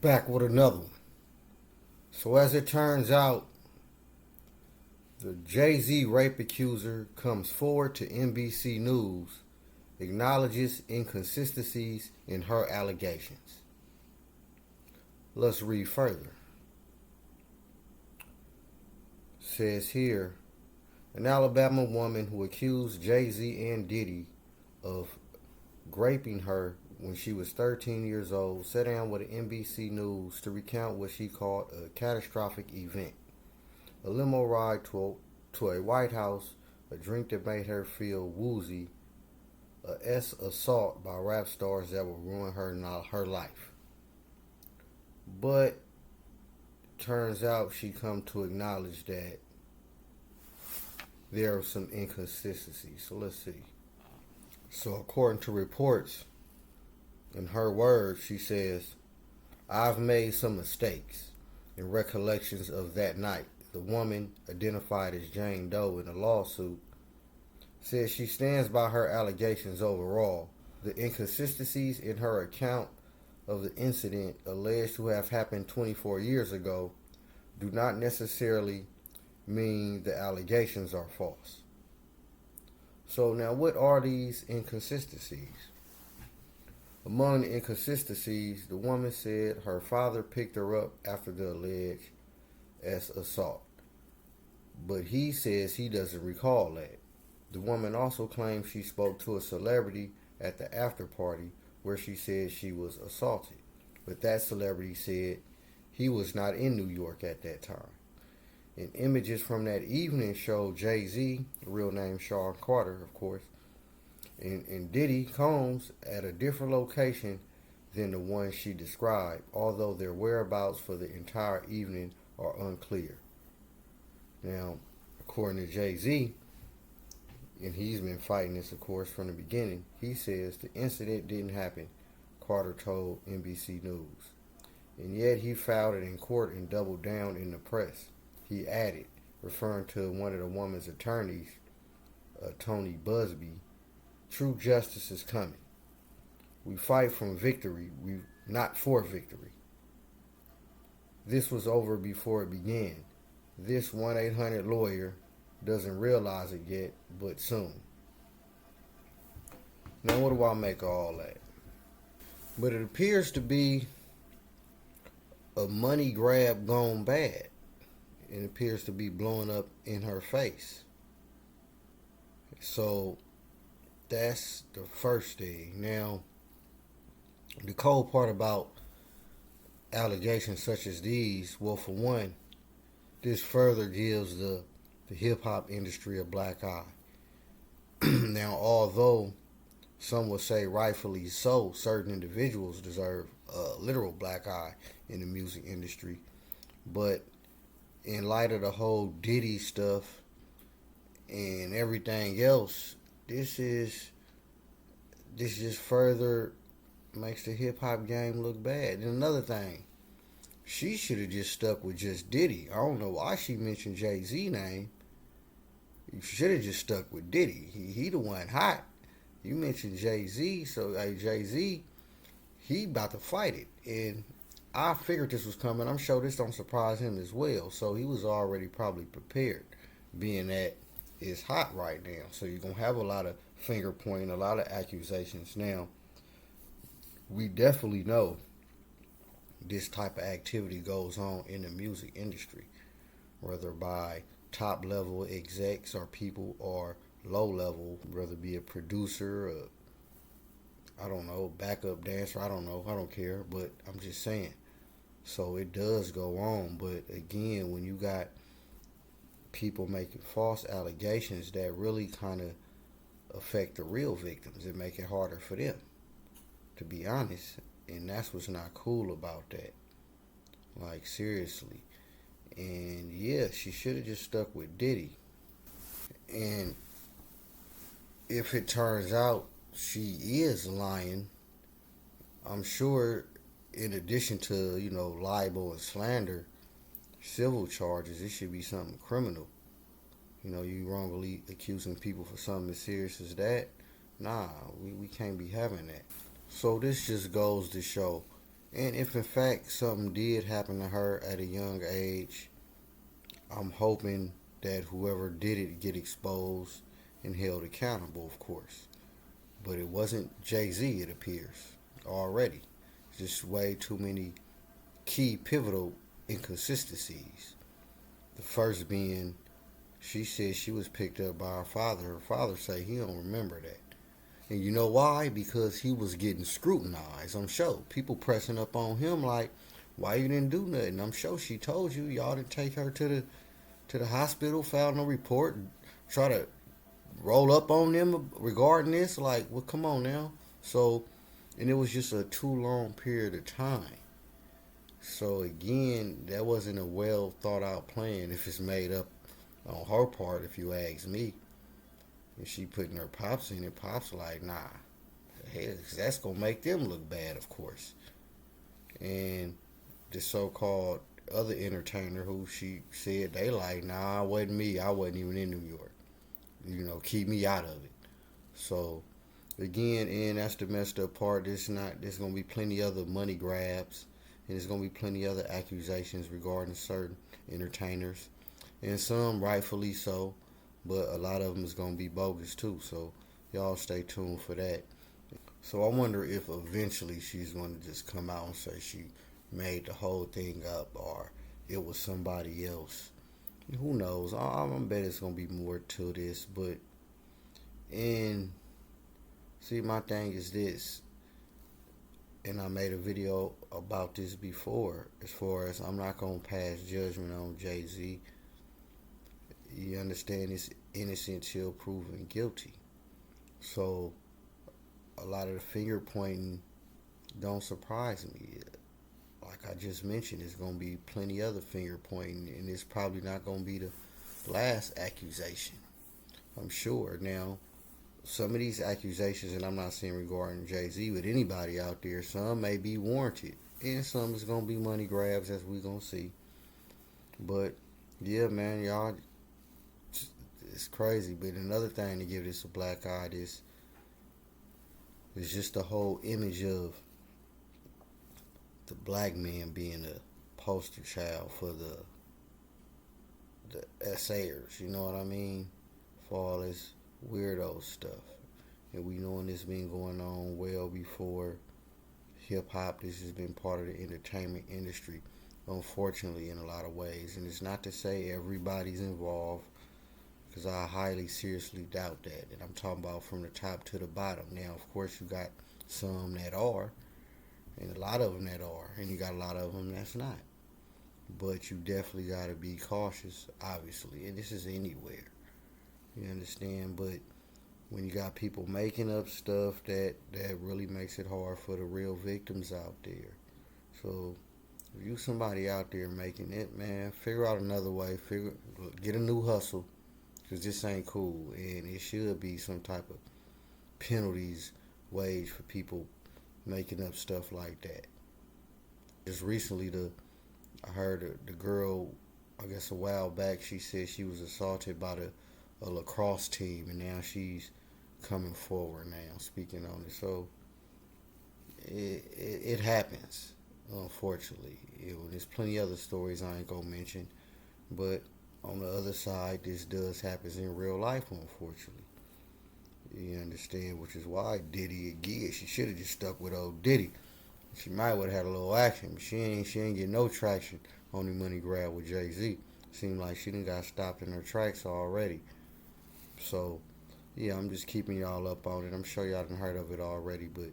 Back with another one. So as it turns out, the Jay-Z rape accuser comes forward to NBC News, acknowledges inconsistencies in her allegations. Let's read further. Says here, an Alabama woman who accused Jay-Z and Diddy of raping her when she was 13 years old sat down with NBC News to recount what she called a catastrophic event. A limo ride to a White House, a drink that made her feel woozy, a S assault by rap stars that will ruin her life. But turns out she come to acknowledge that there are some inconsistencies. So let's see. So according to reports, in her words, she says, I've made some mistakes in recollections of that night. The woman, identified as Jane Doe in the lawsuit, says she stands by her allegations overall. The inconsistencies in her account of the incident alleged to have happened 24 years ago do not necessarily mean the allegations are false. So now what are these inconsistencies? Among the inconsistencies, the woman said her father picked her up after the alleged S assault, but he says he doesn't recall that. The woman also claims she spoke to a celebrity at the after party where she said she was assaulted, but that celebrity said he was not in New York at that time. And images from that evening showed Jay-Z, real name Sean Carter, of course, and Diddy Combs at a different location than the one she described, although their whereabouts for the entire evening are unclear. Now, according to Jay-Z, and he's been fighting this, of course, from the beginning, he says the incident didn't happen, Carter told NBC News. And yet he filed it in court and doubled down in the press. He added, referring to one of the woman's attorneys, Tony Busby, true justice is coming. We fight from victory, not for victory. This was over before it began. This 1-800 lawyer doesn't realize it yet, but soon. Now what do I make of all that? But it appears to be a money grab gone bad. It appears to be blowing up in her face. So that's the first thing. Now, the cold part about allegations such as these, well, for one, this further gives the hip-hop industry a black eye. Now, although some would say rightfully so, certain individuals deserve a literal black eye in the music industry. But in light of the whole Diddy stuff and everything else, this just further makes the hip-hop game look bad. And another thing, she should have just stuck with just Diddy. I don't know why she mentioned Jay-Z name. You should have just stuck with Diddy. He the one hot. You mentioned Jay-Z, so hey, Jay-Z, he about to fight it. And I figured this was coming. I'm sure this don't surprise him as well. So he was already probably prepared, being that it's hot right now. So you're going to have a lot of finger pointing, a lot of accusations. Now, we definitely know this type of activity goes on in the music industry, whether by top level execs or people or low level, whether it be a producer, I don't know, backup dancer, I don't know, I don't care, but I'm just saying. So it does go on, but again, when you got people making false allegations that really kind of affect the real victims, it make it harder for them, to be honest. And that's what's not cool about that. Like, seriously. And yeah, she should have just stuck with Diddy. And if it turns out she is lying, I'm sure in addition to, libel and slander, civil charges, it should be something criminal. You wrongly accusing people for something as serious as that. Nah, we can't be having that. So this just goes to show And if in fact something did happen to her at a young age, I'm hoping that whoever did it get exposed and held accountable, of course. But it wasn't Jay-Z, it appears, already. Just way too many key pivotal inconsistencies. The first being, she said she was picked up by her father. Her father say he don't remember that. And you know why? Because he was getting scrutinized. I'm sure people pressing up on him like, why you didn't do nothing? I'm sure she told you y'all didn't take her to the hospital, filed no report, try to roll up on them regarding this. Like, well, come on now. So, and it was just a too long period of time. So again, that wasn't a well thought out plan. If it's made up on her part, if you ask me, and she putting her pops in it, pops like, nah, hell, 'cause that's gonna make them look bad, of course. And the so-called other entertainer who she said they like, nah, it wasn't me. I wasn't even in New York. You know, keep me out of it. So again, and that's the messed up part. There's gonna be plenty other money grabs, and there's gonna be plenty other accusations regarding certain entertainers, and some rightfully so, but a lot of them is gonna be bogus too. So y'all stay tuned for that. So I wonder if eventually she's gonna just come out and say she made the whole thing up, or it was somebody else. Who knows? I bet it's gonna be more to this, but and see, my thing is this, and I made a video about this before. As far as I'm not gonna pass judgment on Jay-Z, you understand, it's innocent till proven guilty. So a lot of the finger pointing don't surprise me. Like I just mentioned, there's gonna be plenty other finger pointing, and it's probably not gonna be the last accusation. I'm sure. Now, some of these accusations, and I'm not saying regarding Jay-Z, but anybody out there, some may be warranted, and some is gonna be money grabs, as we gonna see. But yeah, man, y'all, it's crazy. But another thing to give this a black eye is just the whole image of the black man being a poster child for the essayers. You know what I mean? For all this weirdo stuff. And we knowing this been going on well before hip hop. This has been part of the entertainment industry, unfortunately, in a lot of ways. And it's not to say everybody's involved, because I highly seriously doubt that. And I'm talking about from the top to the bottom. Now, of course, you got some that are, and a lot of them that are, and you got a lot of them that's not. But you definitely got to be cautious, obviously. And this is anywhere. You understand? But when you got people making up stuff, that really makes it hard for the real victims out there. So if you somebody out there making it, man, figure out another way. Get a new hustle, because this ain't cool. And it should be some type of penalties waged for people making up stuff like that. Just recently, I heard the girl, I guess a while back, she said she was assaulted by a lacrosse team, and now she's coming forward now, speaking on it. So it happens, unfortunately. There's plenty other stories I ain't gonna mention, but on the other side, this does happen in real life, unfortunately. You understand, which is why Diddy again. She should have just stuck with old Diddy. She might would have had a little action, but she ain't get no traction on the money grab with Jay-Z. Seemed like she done got stopped in her tracks already. So yeah, I'm just keeping y'all up on it. I'm sure y'all done heard of it already, but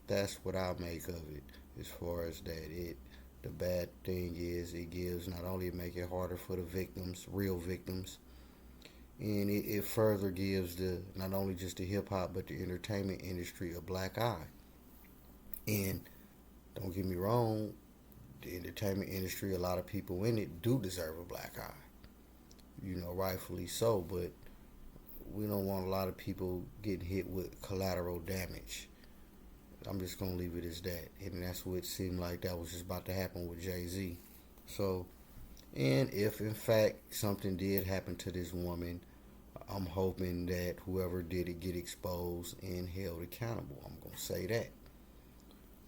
that's what I make of it. As far as that, the bad thing is it gives, not only it make it harder for the victims, real victims, and it further gives the not only just the hip hop but the entertainment industry a black eye. And don't get me wrong, the entertainment industry, a lot of people in it do deserve a black eye. You know, rightfully so, but we don't want a lot of people getting hit with collateral damage. I'm just gonna leave it as that, and that's what it seemed like that was just about to happen with Jay-Z. So, and if in fact something did happen to this woman, I'm hoping that whoever did it get exposed and held accountable. I'm gonna say that.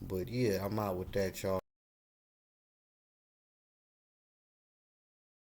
But yeah, I'm out with that, y'all.